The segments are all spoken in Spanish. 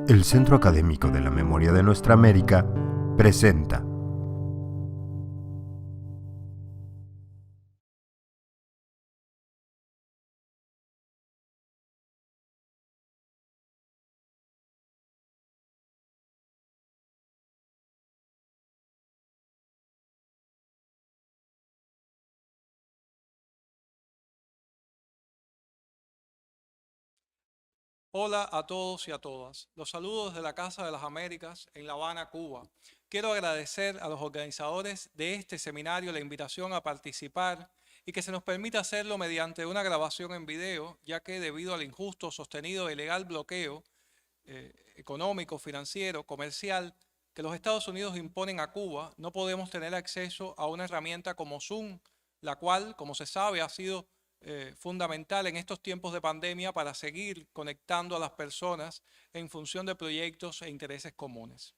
El Centro Académico de la Memoria de Nuestra América presenta Hola a todos y a todas. Los saludos desde la Casa de las Américas en La Habana, Cuba. Quiero agradecer a los organizadores de este seminario la invitación a participar y que se nos permita hacerlo mediante una grabación en video, ya que debido al injusto, sostenido e ilegal bloqueo económico, financiero, comercial que los Estados Unidos imponen a Cuba, no podemos tener acceso a una herramienta como Zoom, la cual, como se sabe, ha sido fundamental en estos tiempos de pandemia para seguir conectando a las personas en función de proyectos e intereses comunes.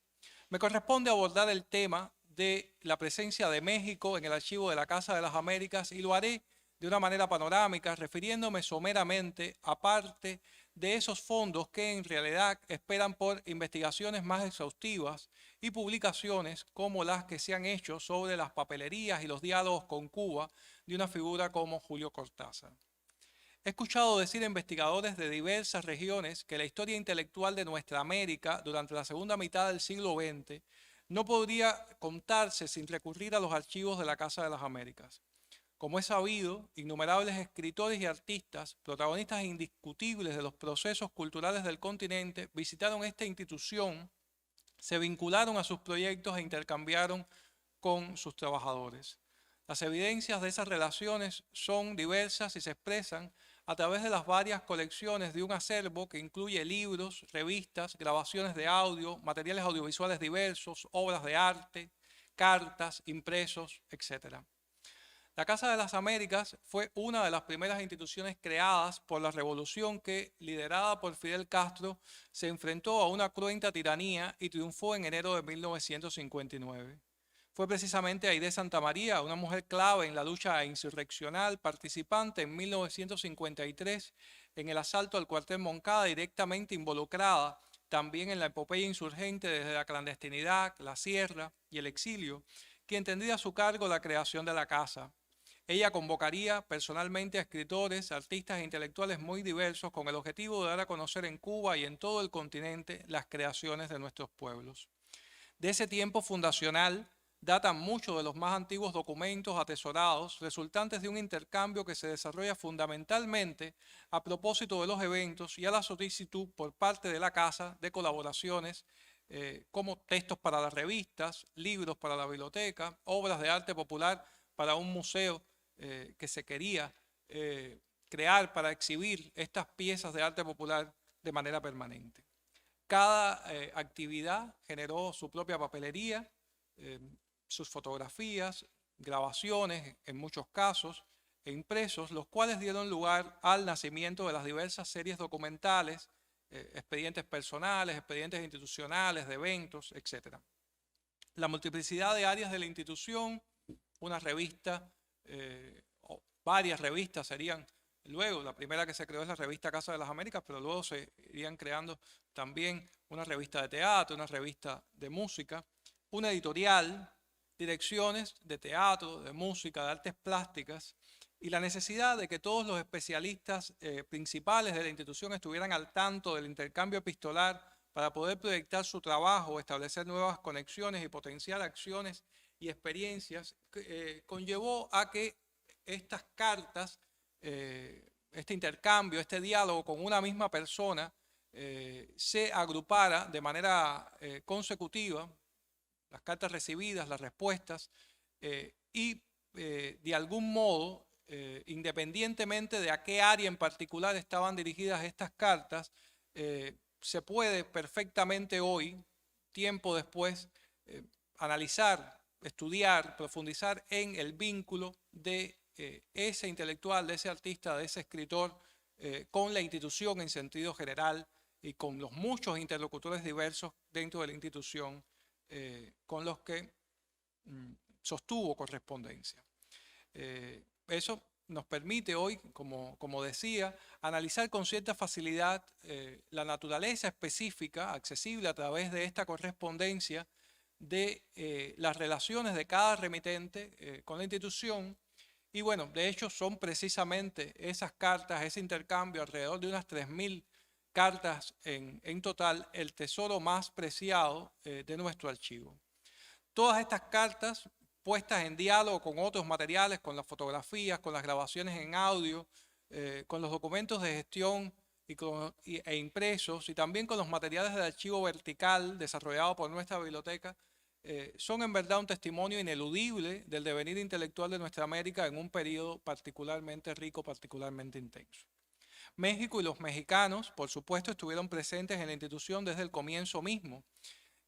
Me corresponde abordar el tema de la presencia de México en el archivo de la Casa de las Américas y lo haré de una manera panorámica, refiriéndome someramente a parte de esos fondos que en realidad esperan por investigaciones más exhaustivas y publicaciones como las que se han hecho sobre las papelerías y los diálogos con Cuba de una figura como Julio Cortázar. He escuchado decir a investigadores de diversas regiones que la historia intelectual de nuestra América durante la segunda mitad del siglo XX no podría contarse sin recurrir a los archivos de la Casa de las Américas. Como es sabido, innumerables escritores y artistas, protagonistas indiscutibles de los procesos culturales del continente, visitaron esta institución, se vincularon a sus proyectos e intercambiaron con sus trabajadores. Las evidencias de esas relaciones son diversas y se expresan a través de las varias colecciones de un acervo que incluye libros, revistas, grabaciones de audio, materiales audiovisuales diversos, obras de arte, cartas, impresos, etc. La Casa de las Américas fue una de las primeras instituciones creadas por la revolución que, liderada por Fidel Castro, se enfrentó a una cruenta tiranía y triunfó en enero de 1959. Fue precisamente Aide Santamaría, una mujer clave en la lucha insurreccional, participante en 1953 en el asalto al cuartel Moncada, directamente involucrada también en la epopeya insurgente desde la clandestinidad, la sierra y el exilio, quien tendría a su cargo la creación de la casa. Ella convocaría personalmente a escritores, artistas e intelectuales muy diversos con el objetivo de dar a conocer en Cuba y en todo el continente las creaciones de nuestros pueblos. De ese tiempo fundacional datan muchos de los más antiguos documentos atesorados, resultantes de un intercambio que se desarrolla fundamentalmente a propósito de los eventos y a la solicitud por parte de la Casa de colaboraciones como textos para las revistas, libros para la biblioteca, obras de arte popular para un museo que se quería crear para exhibir estas piezas de arte popular de manera permanente. Cada actividad generó su propia papelería, eh, sus fotografías, grabaciones en muchos casos, e impresos, los cuales dieron lugar al nacimiento de las diversas series documentales, expedientes personales, expedientes institucionales, de eventos, etc. La multiplicidad de áreas de la institución, una revista, o varias revistas serían luego. La primera que se creó es la revista Casa de las Américas, pero luego se irían creando también una revista de teatro, una revista de música, una editorial, direcciones de teatro, de música, de artes plásticas, y la necesidad de que todos los especialistas principales de la institución estuvieran al tanto del intercambio epistolar para poder proyectar su trabajo, establecer nuevas conexiones y potenciar acciones y experiencias, conllevó a que estas cartas, este intercambio, este diálogo con una misma persona, se agrupara de manera consecutiva, las cartas recibidas, las respuestas, y de algún modo, independientemente de a qué área en particular estaban dirigidas estas cartas, se puede perfectamente hoy, tiempo después, analizar, estudiar, profundizar en el vínculo de ese intelectual, de ese artista, de ese escritor, con la institución en sentido general y con los muchos interlocutores diversos dentro de la institución con los que sostuvo correspondencia. Eso nos permite hoy, como decía, analizar con cierta facilidad la naturaleza específica, accesible a través de esta correspondencia de las relaciones de cada remitente con la institución. Y bueno, de hecho son precisamente esas cartas, ese intercambio, alrededor de unas 3.000 cartas en total, el tesoro más preciado de nuestro archivo. Todas estas cartas puestas en diálogo con otros materiales, con las fotografías, con las grabaciones en audio, con los documentos de gestión e impresos, y también con los materiales de archivo vertical desarrollado por nuestra biblioteca, son en verdad un testimonio ineludible del devenir intelectual de nuestra América en un periodo particularmente rico, particularmente intenso. México y los mexicanos, por supuesto, estuvieron presentes en la institución desde el comienzo mismo.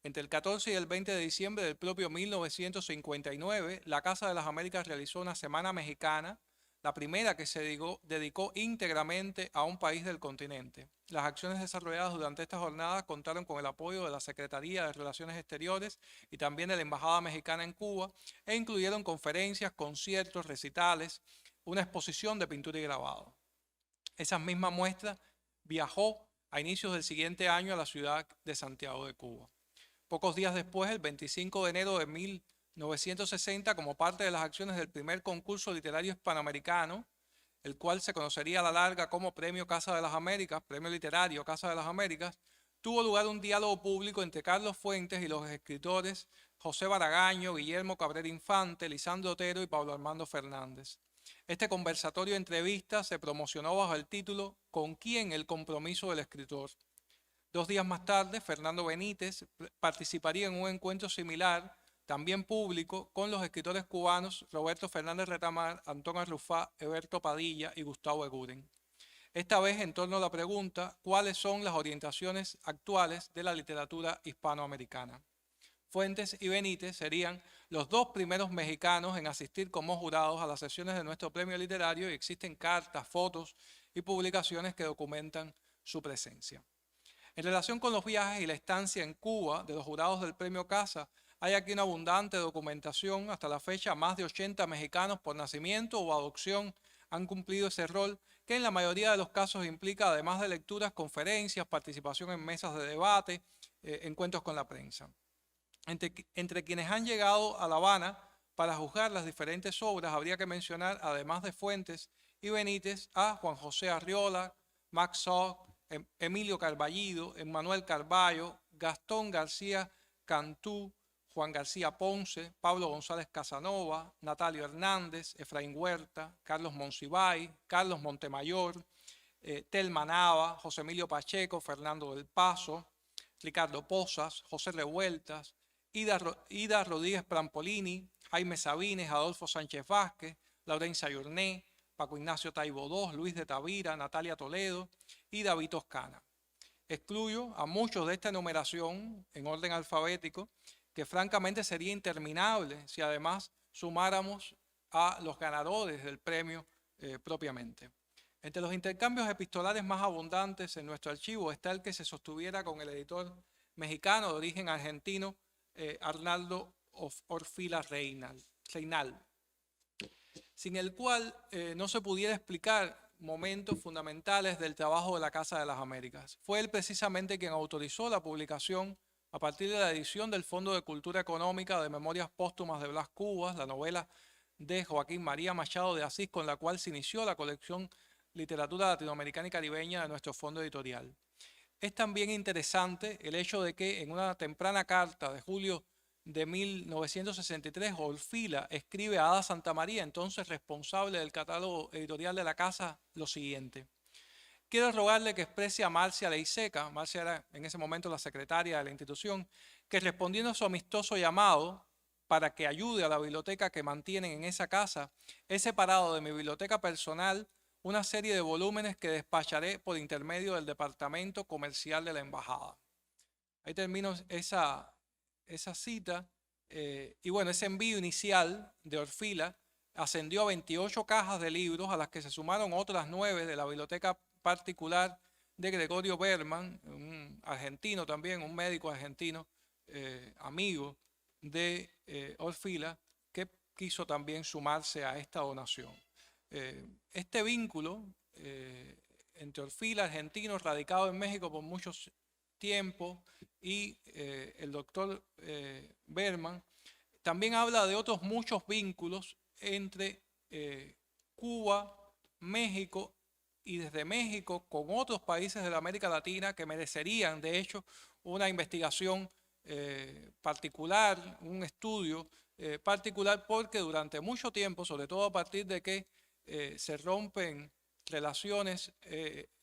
Entre el 14 y el 20 de diciembre del propio 1959, la Casa de las Américas realizó una Semana Mexicana, la primera que se dedicó íntegramente a un país del continente. Las acciones desarrolladas durante esta jornada contaron con el apoyo de la Secretaría de Relaciones Exteriores y también de la Embajada Mexicana en Cuba, e incluyeron conferencias, conciertos, recitales, una exposición de pintura y grabado. Esa misma muestra viajó a inicios del siguiente año a la ciudad de Santiago de Cuba. Pocos días después, el 25 de enero de 1960, como parte de las acciones del primer concurso literario hispanoamericano, el cual se conocería a la larga como Premio Casa de las Américas, Premio Literario Casa de las Américas, tuvo lugar un diálogo público entre Carlos Fuentes y los escritores José Baragaño, Guillermo Cabrera Infante, Lisandro Otero y Pablo Armando Fernández. Este conversatorio de entrevistas se promocionó bajo el título ¿Con quién el compromiso del escritor? 2 días más tarde, Fernando Benítez participaría en un encuentro similar, también público, con los escritores cubanos Roberto Fernández Retamar, Antón Arrufá, Eberto Padilla y Gustavo Eguren. Esta vez en torno a la pregunta, ¿cuáles son las orientaciones actuales de la literatura hispanoamericana? Fuentes y Benítez serían los 2 primeros mexicanos en asistir como jurados a las sesiones de nuestro premio literario, y existen cartas, fotos y publicaciones que documentan su presencia. En relación con los viajes y la estancia en Cuba de los jurados del Premio Casa, hay aquí una abundante documentación. Hasta la fecha, más de 80 mexicanos por nacimiento o adopción han cumplido ese rol, que en la mayoría de los casos implica, además de lecturas, conferencias, participación en mesas de debate, encuentros con la prensa. Entre quienes han llegado a La Habana para juzgar las diferentes obras, habría que mencionar, además de Fuentes y Benítez, a Juan José Arriola, Max Sauer, Emilio Carballido, Emmanuel Carballo, Gastón García Cantú, Juan García Ponce, Pablo González Casanova, Natalio Hernández, Efraín Huerta, Carlos Monsiváis, Carlos Montemayor, Telma Nava, José Emilio Pacheco, Fernando del Paso, Ricardo Pozas, José Revueltas, Ida Rodríguez Prampolini, Jaime Sabines, Adolfo Sánchez Vázquez, Laurencia Yurné, Paco Ignacio Taibo II, Luis de Tavira, Natalia Toledo y David Toscana. Excluyo a muchos de esta enumeración en orden alfabético, que francamente sería interminable si además sumáramos a los ganadores del premio propiamente. Entre los intercambios epistolares más abundantes en nuestro archivo está el que se sostuviera con el editor mexicano de origen argentino, Arnaldo Orfila Reinal, sin el cual no se pudiera explicar momentos fundamentales del trabajo de la Casa de las Américas. Fue él precisamente quien autorizó la publicación, a partir de la edición del Fondo de Cultura Económica, de Memorias Póstumas de Blas Cubas, la novela de Joaquín María Machado de Asís, con la cual se inició la colección Literatura Latinoamericana y Caribeña de nuestro fondo editorial. Es también interesante el hecho de que en una temprana carta de julio de 1963, Orfila escribe a Ada Santamaría, entonces responsable del catálogo editorial de la casa, lo siguiente: quiero rogarle que exprese a Marcia Leiseca, Marcia era en ese momento la secretaria de la institución, que respondiendo a su amistoso llamado para que ayude a la biblioteca que mantienen en esa casa, he separado de mi biblioteca personal una serie de volúmenes que despacharé por intermedio del departamento comercial de la embajada. Ahí termino esa cita, y bueno, ese envío inicial de Orfila ascendió a 28 cajas de libros, a las que se sumaron otras 9 de la biblioteca particular de Gregorio Berman, un argentino también, un médico argentino, amigo de Orfila, que quiso también sumarse a esta donación. Este vínculo entre Orfila, argentino, radicado en México por mucho tiempo, y el doctor Berman, también habla de otros muchos vínculos entre Cuba, México y desde México con otros países de la América Latina que merecerían, de hecho, una investigación particular, un estudio particular, porque durante mucho tiempo, sobre todo a partir de que se rompen relaciones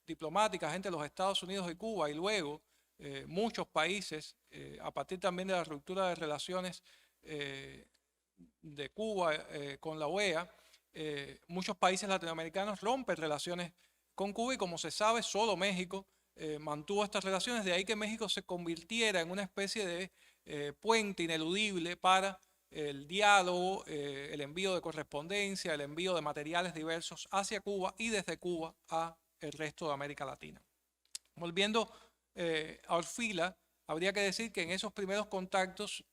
diplomáticas entre los Estados Unidos y Cuba, y luego muchos países, a partir también de la ruptura de relaciones de Cuba con la OEA, muchos países latinoamericanos rompen relaciones con Cuba, y como se sabe, solo México mantuvo estas relaciones. De ahí que México se convirtiera en una especie de puente ineludible para el diálogo, el envío de correspondencia, el envío de materiales diversos hacia Cuba y desde Cuba a el resto de América Latina. Volviendo a Orfila, habría que decir que en esos primeros contactos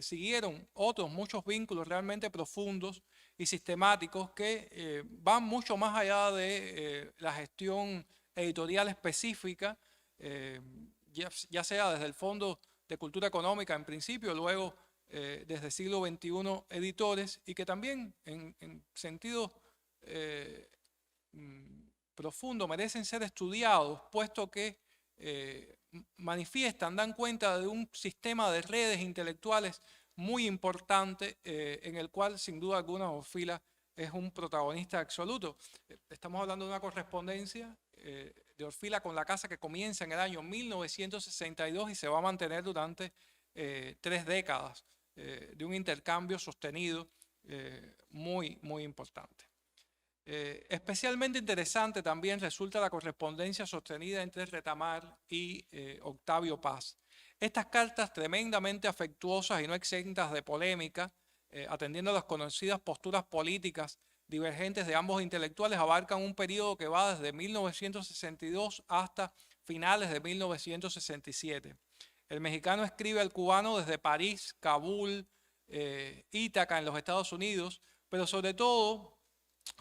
siguieron otros muchos vínculos realmente profundos y sistemáticos que van mucho más allá de la gestión editorial específica, ya sea desde el Fondo de Cultura Económica en principio, luego desde el siglo XXI editores, y que también en sentido profundo merecen ser estudiados, puesto que manifiestan, dan cuenta de un sistema de redes intelectuales muy importante en el cual sin duda alguna Orfila es un protagonista absoluto. Estamos hablando de una correspondencia de Orfila con la casa que comienza en el año 1962 y se va a mantener durante 3 décadas de un intercambio sostenido muy, muy importante. Especialmente interesante también resulta la correspondencia sostenida entre Retamar y Octavio Paz. Estas cartas tremendamente afectuosas y no exentas de polémica, atendiendo a las conocidas posturas políticas divergentes de ambos intelectuales, abarcan un periodo que va desde 1962 hasta finales de 1967. El mexicano escribe al cubano desde París, Kabul, Ítaca en los Estados Unidos, pero sobre todo,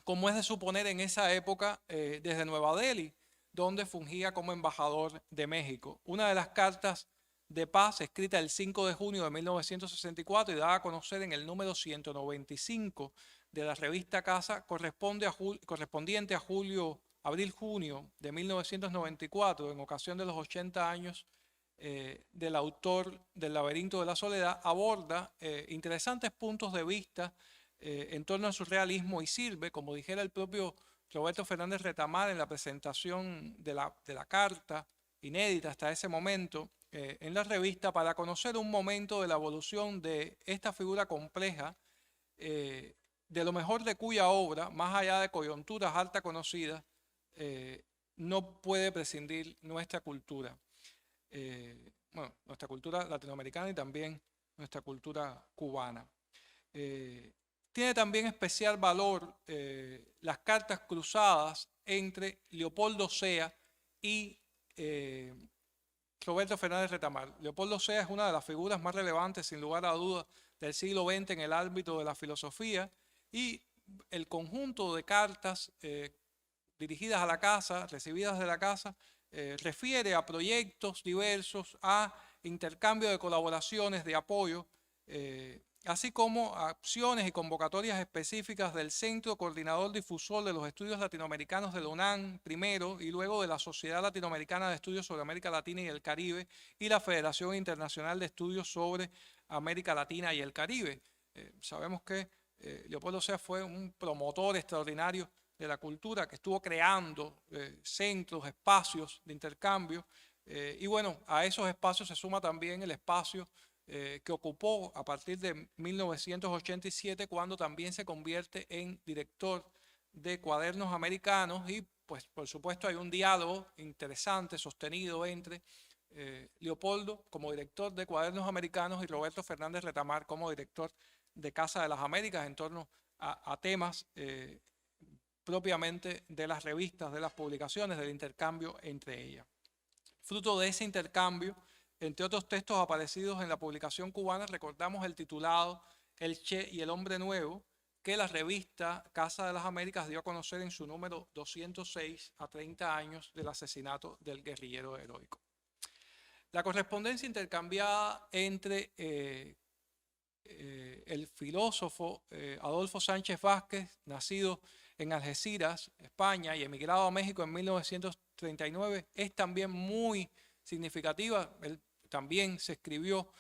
como es de suponer en esa época, desde Nueva Delhi, donde fungía como embajador de México. Una de las cartas de paz, escrita el 5 de junio de 1964 y dada a conocer en el número 195 de la revista Casa, correspondiente a abril-junio de 1994, en ocasión de los 80 años del autor del Laberinto de la Soledad, aborda interesantes puntos de vista en torno al surrealismo y sirve, como dijera el propio Roberto Fernández Retamar en la presentación de la carta inédita hasta ese momento en la revista, para conocer un momento de la evolución de esta figura compleja, de lo mejor de cuya obra, más allá de coyunturas alta conocidas, no puede prescindir nuestra cultura. Bueno, nuestra cultura latinoamericana y también nuestra cultura cubana. Tiene también especial valor las cartas cruzadas entre Leopoldo Sea y Roberto Fernández Retamar. Leopoldo Sea es una de las figuras más relevantes, sin lugar a dudas, del siglo XX en el ámbito de la filosofía, y el conjunto de cartas dirigidas a la casa, recibidas de la casa, refiere a proyectos diversos, a intercambio de colaboraciones, de apoyo, así como a acciones y convocatorias específicas del Centro Coordinador Difusor de los Estudios Latinoamericanos de la UNAM primero, y luego de la Sociedad Latinoamericana de Estudios sobre América Latina y el Caribe y la Federación Internacional de Estudios sobre América Latina y el Caribe. Sabemos que Leopoldo Sea fue un promotor extraordinario de la cultura, que estuvo creando centros, espacios de intercambio, y bueno, a esos espacios se suma también el espacio que ocupó a partir de 1987, cuando también se convierte en director de Cuadernos Americanos, y pues por supuesto hay un diálogo interesante, sostenido entre Leopoldo como director de Cuadernos Americanos y Roberto Fernández Retamar como director de Casa de las Américas en torno a temas propiamente de las revistas, de las publicaciones, del intercambio entre ellas. Fruto de ese intercambio, entre otros textos aparecidos en la publicación cubana, recordamos el titulado El Che y el Hombre Nuevo, que la revista Casa de las Américas dio a conocer en su número 206 a 30 años del asesinato del guerrillero heroico. La correspondencia intercambiada entre el filósofo Adolfo Sánchez Vázquez, nacido en Algeciras, España, y emigrado a México en 1939, es también muy significativa. Él también se escribió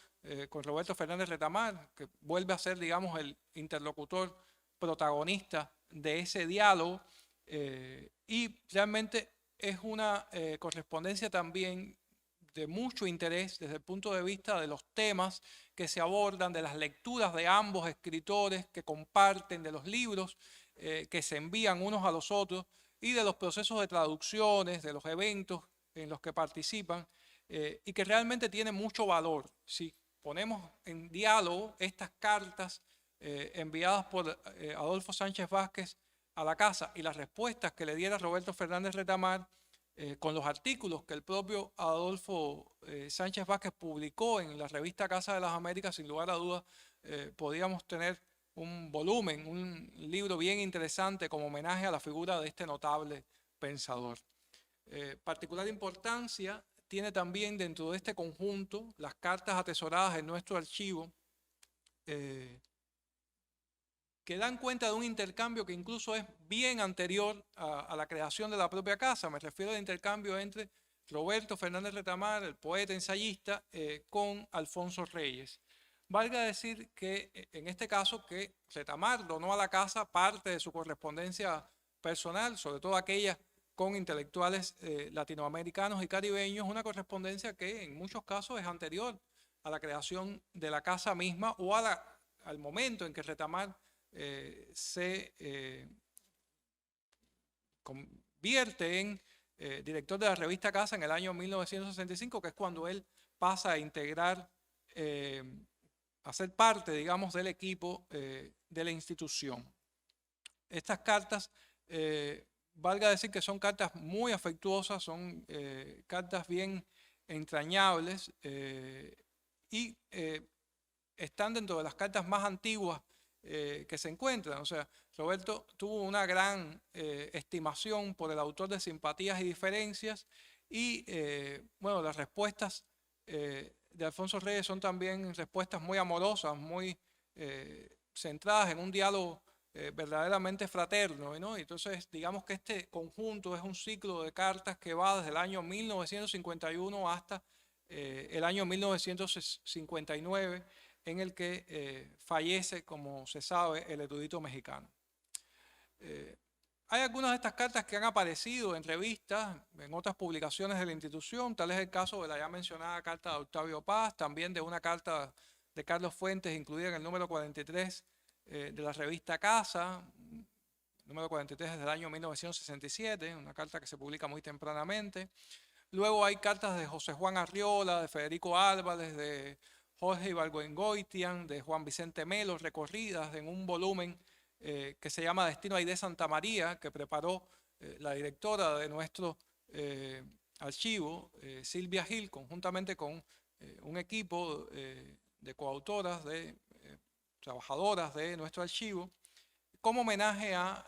con Roberto Fernández Retamar, que vuelve a ser, digamos, el interlocutor protagonista de ese diálogo, y realmente es una correspondencia también de mucho interés desde el punto de vista de los temas que se abordan, de las lecturas de ambos escritores que comparten, de los libros que se envían unos a los otros y de los procesos de traducciones, de los eventos en los que participan, y que realmente tiene mucho valor. Si ponemos en diálogo estas cartas enviadas por Adolfo Sánchez Vázquez a la casa y las respuestas que le diera Roberto Fernández Retamar, con los artículos que el propio Adolfo Sánchez Vázquez publicó en la revista Casa de las Américas, sin lugar a dudas, podríamos tener un volumen, un libro bien interesante como homenaje a la figura de este notable pensador. Particular importancia tiene también dentro de este conjunto las cartas atesoradas en nuestro archivo, que dan cuenta de un intercambio que incluso es bien anterior a la creación de la propia casa. Me refiero al intercambio entre Roberto Fernández Retamar, el poeta ensayista, con Alfonso Reyes. Valga decir que en este caso que Retamar donó a la casa parte de su correspondencia personal, sobre todo aquella con intelectuales latinoamericanos y caribeños, una correspondencia que en muchos casos es anterior a la creación de la casa misma o al momento en que Retamar se convierte en director de la revista Casa en el año 1965, que es cuando él pasa a integrar, a ser parte, digamos, del equipo de la institución. Estas cartas, valga decir que son cartas muy afectuosas, son cartas bien entrañables y están dentro de las cartas más antiguas que se encuentran. O sea, Roberto tuvo una gran estimación por el autor de Simpatías y Diferencias y bueno, las respuestas de Alfonso Reyes son también respuestas muy amorosas, muy centradas en un diálogo verdaderamente fraterno, ¿no? Entonces, digamos que este conjunto es un ciclo de cartas que va desde el año 1951 hasta el año 1959, en el que fallece, como se sabe, el erudito mexicano. Hay algunas de estas cartas que han aparecido en revistas, en otras publicaciones de la institución. Tal es el caso de la ya mencionada carta de Octavio Paz, también de una carta de Carlos Fuentes incluida en el número 43 de la revista Casa, número 43 desde el año 1967, una carta que se publica muy tempranamente. Luego hay cartas de José Juan Arriola, de Federico Álvarez, de Jorge Ibargüengoitian, de Juan Vicente Melo, recorridas en un volumen que se llama Destino Aide Santa María, que preparó la directora de nuestro archivo, Silvia Gil, conjuntamente con un equipo de coautoras, de trabajadoras de nuestro archivo, como homenaje a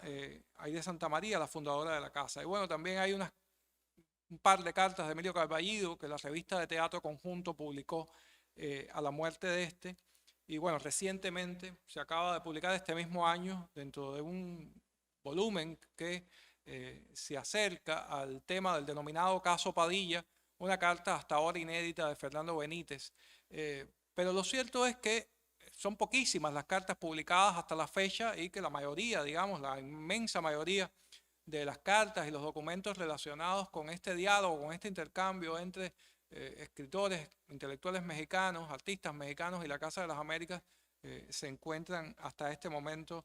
Aide Santa María, la fundadora de la casa. Y bueno, también hay un par de cartas de Emilio Carballido que la revista de Teatro Conjunto publicó a la muerte de este. Y bueno, recientemente se acaba de publicar este mismo año, dentro de un volumen que se acerca al tema del denominado caso Padilla, una carta hasta ahora inédita de Fernando Benítez. Pero lo cierto es que son poquísimas las cartas publicadas hasta la fecha y que la mayoría, digamos, la inmensa mayoría de las cartas y los documentos relacionados con este diálogo, con este intercambio entre escritores, intelectuales mexicanos, artistas mexicanos y la Casa de las Américas se encuentran hasta este momento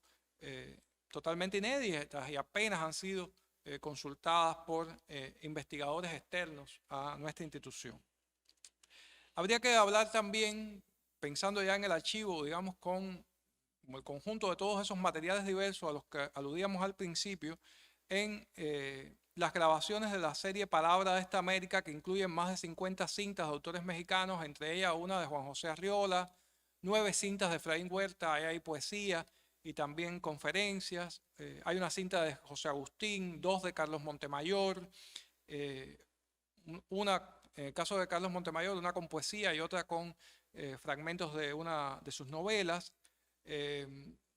totalmente inéditas y apenas han sido consultadas por investigadores externos a nuestra institución. Habría que hablar también, pensando ya en el archivo, digamos, como el conjunto de todos esos materiales diversos a los que aludíamos al principio, en las grabaciones de la serie Palabra de esta América, que incluyen más de 50 cintas de autores mexicanos, entre ellas una de Juan José Arriola, 9 cintas de Efraín Huerta, ahí hay poesía, y también conferencias. Hay una cinta de José Agustín, 2 de Carlos Montemayor, en el caso de Carlos Montemayor, una con poesía y otra con fragmentos de una de sus novelas.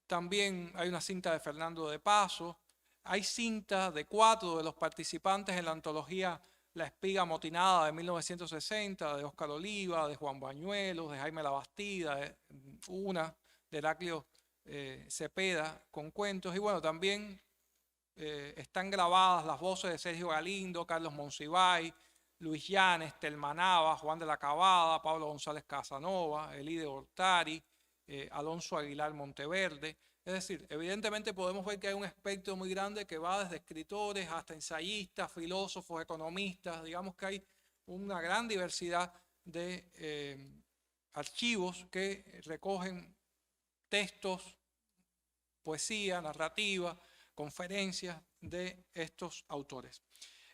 También hay una cinta de Fernando de Paso. Hay cintas de 4 de los participantes en la antología La Espiga Amotinada de 1960, de Óscar Oliva, de Juan Bañuelos, de Jaime Labastida, una de Heraclio Cepeda con cuentos. Y bueno, también están grabadas las voces de Sergio Galindo, Carlos Monsiváis, Luis Llanes, Telma Nava, Juan de la Cabada, Pablo González Casanova, Elide Hortari, Alonso Aguilar Monteverde. Es decir, evidentemente podemos ver que hay un espectro muy grande que va desde escritores hasta ensayistas, filósofos, economistas. Digamos que hay una gran diversidad de archivos que recogen textos, poesía, narrativa, conferencias de estos autores.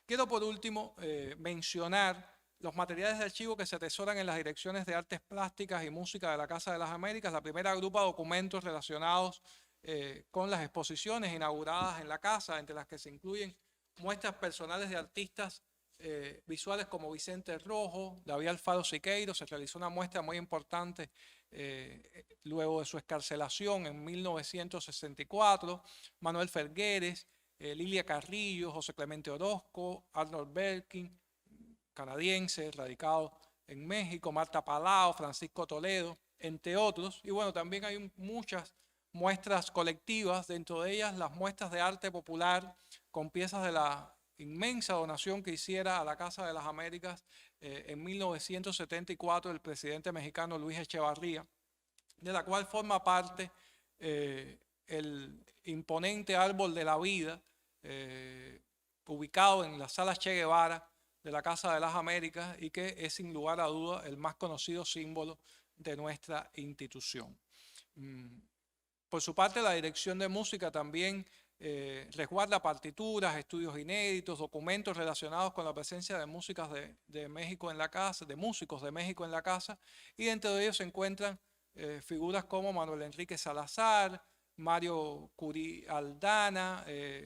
Quiero por último mencionar los materiales de archivo que se atesoran en las direcciones de Artes Plásticas y Música de la Casa de las Américas. La primera agrupa documentos relacionados con las exposiciones inauguradas en la casa, entre las que se incluyen muestras personales de artistas visuales como Vicente Rojo, David Alfaro Siqueiro. Se realizó una muestra muy importante luego de su excarcelación en 1964, Manuel Fergueres, Lilia Carrillo, José Clemente Orozco, Arnold Belkin, canadiense, radicado en México, Marta Palau, Francisco Toledo, entre otros. Y bueno, también hay muchas muestras colectivas, dentro de ellas las muestras de arte popular con piezas de la inmensa donación que hiciera a la Casa de las Américas en 1974 el presidente mexicano Luis Echevarría, de la cual forma parte el imponente Árbol de la Vida, ubicado en la Sala Che Guevara de la Casa de las Américas, y que es sin lugar a duda el más conocido símbolo de nuestra institución. Por su parte, la Dirección de Música también resguarda partituras, estudios inéditos, documentos relacionados con la presencia de músicas de México en la casa, de músicos de México en la casa, y dentro de ellos se encuentran figuras como Manuel Enrique Salazar, Mario Curí Aldana,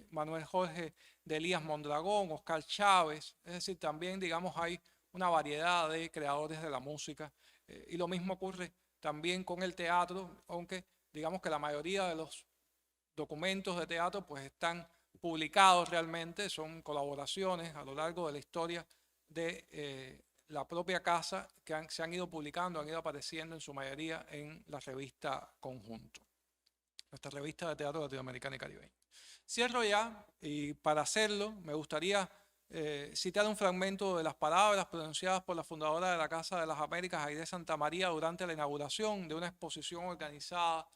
Manuel Jorge de Elías Mondragón, Oscar Chávez. Es decir, también, digamos, hay una variedad de creadores de la música, y lo mismo ocurre también con el teatro, aunque digamos que la mayoría de los documentos de teatro pues están publicados realmente, son colaboraciones a lo largo de la historia de la propia casa que se han ido publicando, han ido apareciendo en su mayoría en la revista Conjunto, nuestra revista de teatro latinoamericano y caribeño. Cierro ya, y para hacerlo me gustaría citar un fragmento de las palabras pronunciadas por la fundadora de la Casa de las Américas, Aide Santamaría, durante la inauguración de una exposición organizada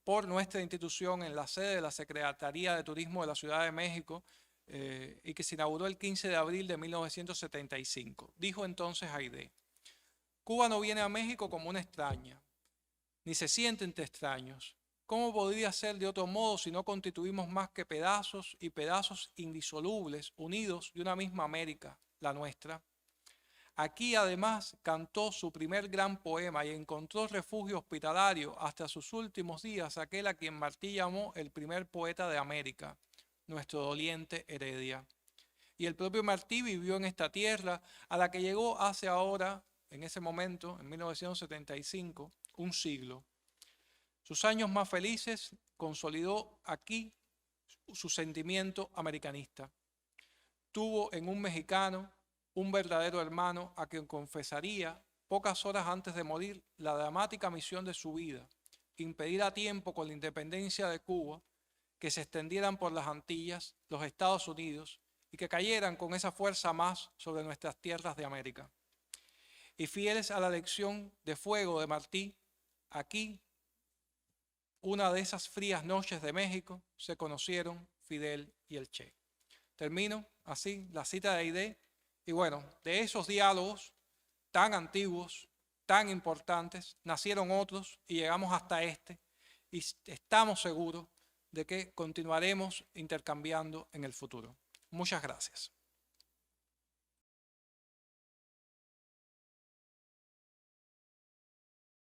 por nuestra institución en la sede de la Secretaría de Turismo de la Ciudad de México y que se inauguró el 15 de abril de 1975. Dijo entonces Aide: Cuba no viene a México como una extraña, ni se siente entre extraños. ¿Cómo podría ser de otro modo si no constituimos más que pedazos y pedazos indisolubles, unidos de una misma América, la nuestra? Aquí además cantó su primer gran poema y encontró refugio hospitalario hasta sus últimos días aquel a quien Martí llamó el primer poeta de América, nuestro doliente Heredia. Y el propio Martí vivió en esta tierra a la que llegó hace ahora, en ese momento, en 1975, un siglo. Sus años más felices consolidó aquí su sentimiento americanista. Tuvo en un mexicano un verdadero hermano a quien confesaría, pocas horas antes de morir, la dramática misión de su vida: impedir a tiempo, con la independencia de Cuba, que se extendieran por las Antillas, los Estados Unidos, y que cayeran con esa fuerza más sobre nuestras tierras de América. Y fieles a la lección de fuego de Martí, aquí, una de esas frías noches de México, se conocieron Fidel y el Che. Termino así la cita de Aide. Y bueno, de esos diálogos tan antiguos, tan importantes, nacieron otros y llegamos hasta este. Y estamos seguros de que continuaremos intercambiando en el futuro. Muchas gracias.